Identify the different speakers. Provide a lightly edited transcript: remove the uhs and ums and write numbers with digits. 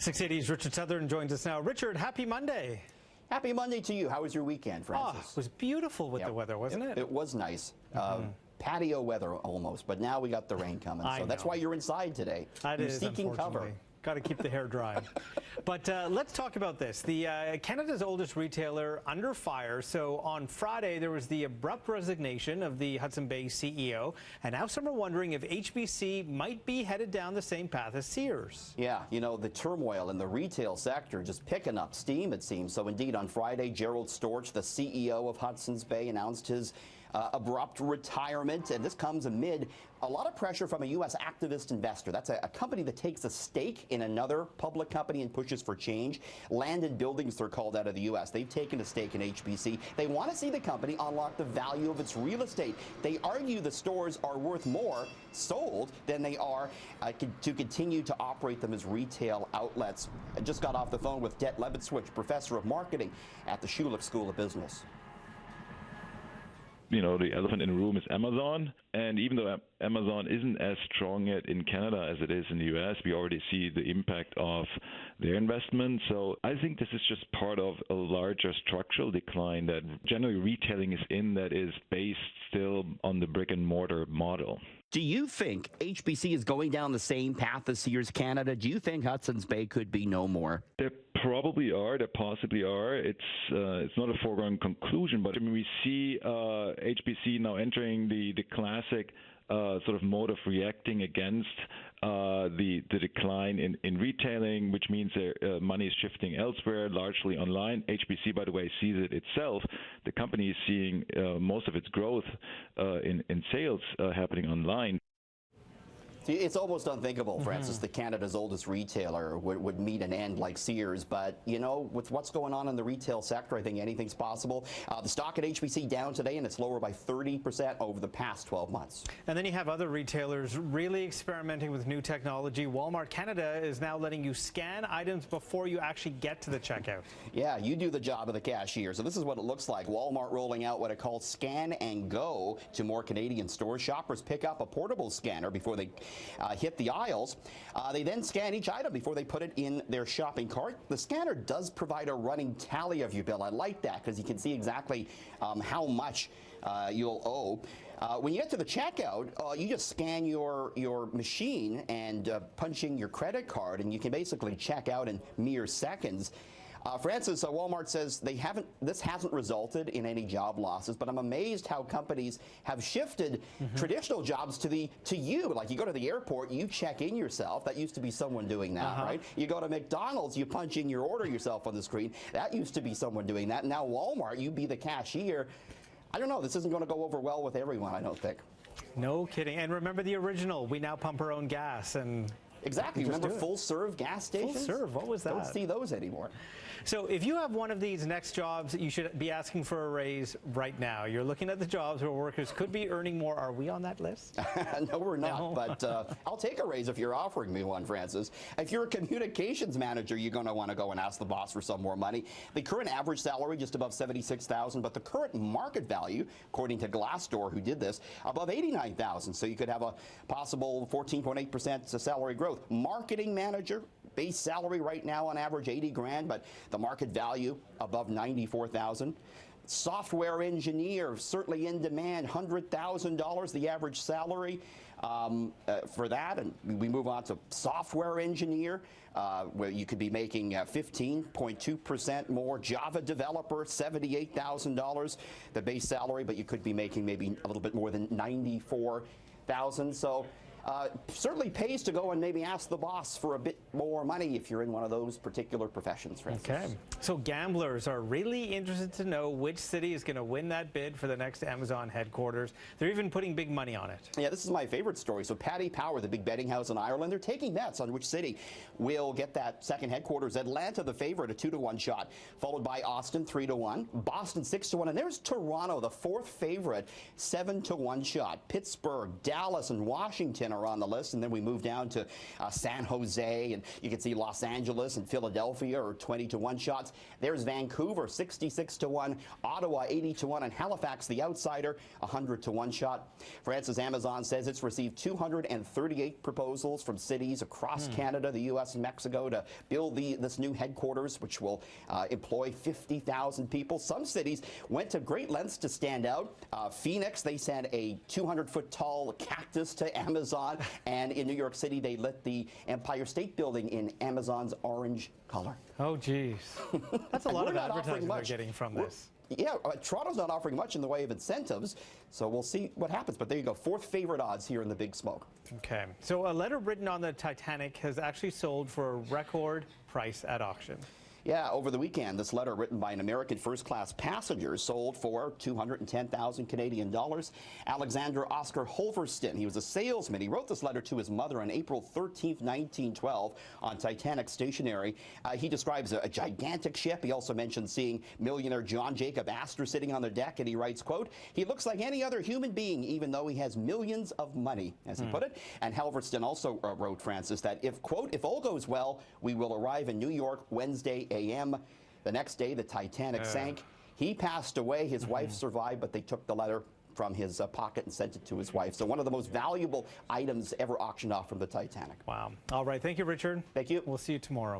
Speaker 1: 680's Richard Southern joins us now. Richard, happy Monday.
Speaker 2: Happy Monday to you. How was your weekend, Francis?
Speaker 1: Oh, it was beautiful with the weather, wasn't it?
Speaker 2: It was nice. Patio weather almost, but now we got the rain coming. So that's why you're inside today. You're seeking cover.
Speaker 1: Got to keep the hair dry. But let's talk about this. The Canada's oldest retailer under fire. So on Friday, there was the abrupt resignation of the Hudsons Bay CEO. And now some are wondering if HBC might be headed down the same path as Sears.
Speaker 2: Yeah, you know, the turmoil in the retail sector just picking up steam, it seems. So indeed, on Friday, Gerald Storch, the CEO of Hudsons Bay, announced his abrupt retirement, and this comes amid a lot of pressure from a U.S. activist investor. That's a company that takes a stake in another public company and pushes for change. Land and Buildings, they're called, out of the U.S. They've taken a stake in HBC. They want to see the company unlock the value of its real estate. They argue the stores are worth more sold than they are to continue to operate them as retail outlets. I just got off the phone with Det Levitzwich, professor of marketing at the Schulich School of Business.
Speaker 3: You know, the elephant in the room is Amazon. And even though Amazon isn't as strong yet in Canada as it is in the U.S., we already see the impact of their investment. So I think this is just part of a larger structural decline that generally retailing is in, that is based still on the brick and mortar model.
Speaker 2: Do you think HBC is going down the same path as Sears Canada? Do you think Hudsons Bay could be no more?
Speaker 3: There probably are. There possibly are. It's not a foregone conclusion, but I mean, we see HBC now entering the classic sort of mode of reacting against the decline in retailing, which means their money is shifting elsewhere, largely online. HBC, by the way, sees it itself. The company is seeing most of its growth in sales happening online.
Speaker 2: It's almost unthinkable, Francis, that Canada's oldest retailer would meet an end like Sears. But, you know, with what's going on in the retail sector, I think anything's possible. The stock at HBC down today, and it's lower by 30% over the past 12 months.
Speaker 1: And then you have other retailers really experimenting with new technology. Walmart Canada is now letting you scan items before you actually get to the checkout.
Speaker 2: Yeah, you do the job of the cashier. So this is what it looks like. Walmart rolling out what it calls Scan and Go to more Canadian stores. Shoppers pick up a portable scanner before they hit the aisles. They then scan each item before they put it in their shopping cart. The scanner does provide a running tally of your bill. I like that because you can see exactly how much you'll owe. When you get to the checkout, you just scan your machine and punch in your credit card, and you can basically check out in mere seconds. Francis, Walmart says this hasn't resulted in any job losses, but I'm amazed how companies have shifted traditional jobs to you. Like, you go to the airport, you check in yourself. That used to be someone doing that, right? You go to McDonald's, you punch in your order yourself on the screen. That used to be someone doing that. Now Walmart, you be the cashier. I don't know. This isn't going to go over well with everyone, I don't think.
Speaker 1: No kidding. And remember the original, we now pump our own gas. And
Speaker 2: exactly. Remember full-serve gas stations?
Speaker 1: Full-serve, what was that?
Speaker 2: Don't see those anymore.
Speaker 1: So if you have one of these next jobs, you should be asking for a raise right now. You're looking at the jobs where workers could be earning more. Are we on that list?
Speaker 2: No, we're not, but I'll take a raise if you're offering me one, Francis. If you're a communications manager, you're going to want to go and ask the boss for some more money. The current average salary, just above $76,000, but the current market value, according to Glassdoor, who did this, above $89,000. So you could have a possible 14.8% salary growth. Marketing manager, base salary right now on average 80 grand, but the market value above 94,000. Software engineer, certainly in demand, $100,000 the average salary for that. And we move on to software engineer, where you could be making 15.2% more. Java developer, $78,000 the base salary, but you could be making maybe a little bit more than $94,000. So certainly pays to go and maybe ask the boss for a bit more money if you're in one of those particular professions, Francis.
Speaker 1: Okay. So gamblers are really interested to know which city is going to win that bid for the next Amazon headquarters. They're even putting big money on it.
Speaker 2: Yeah, this is my favorite story. So Paddy Power, the big betting house in Ireland, they're taking bets on which city will get that second headquarters. Atlanta, the favorite, a 2-to-1 shot, followed by Austin, 3-to-1, Boston, 6-to-1, and there's Toronto, the fourth favorite, 7-to-1 shot. Pittsburgh, Dallas, and Washington are on the list. And then we move down to San Jose, and you can see Los Angeles and Philadelphia are 20-1 shots. There's Vancouver, 66-1, Ottawa, 80-1, and Halifax, the outsider, 100-1 shot. France's Amazon says it's received 238 proposals from cities across Canada, the U.S., and Mexico to build this new headquarters, which will employ 50,000 people. Some cities went to great lengths to stand out. Phoenix, they sent a 200-foot tall cactus to Amazon, and in New York City, they lit the Empire State Building in Amazon's orange color.
Speaker 1: Oh, geez. That's a lot of advertising they're getting from this.
Speaker 2: Yeah, Toronto's not offering much in the way of incentives, so we'll see what happens. But there you go, fourth favorite odds here in the Big Smoke.
Speaker 1: Okay, so a letter written on the Titanic has actually sold for a record price at auction.
Speaker 2: Yeah, over the weekend, this letter written by an American first-class passenger sold for 210,000 Canadian dollars. Alexander Oscar Holverston, he was a salesman. He wrote this letter to his mother on April 13th, 1912 on Titanic stationery. He describes a gigantic ship. He also mentions seeing millionaire John Jacob Astor sitting on the deck, and he writes, quote, "He looks like any other human being, even though he has millions of money," as he put it. And Halverston also wrote, Francis, that if, quote, "if all goes well, we will arrive in New York Wednesday a.m. The next day, the Titanic sank. He passed away. His wife survived, but they took the letter from his pocket and sent it to his wife. So one of the most valuable items ever auctioned off from the Titanic.
Speaker 1: Wow. All right. Thank you, Richard.
Speaker 2: Thank you.
Speaker 1: We'll see you tomorrow.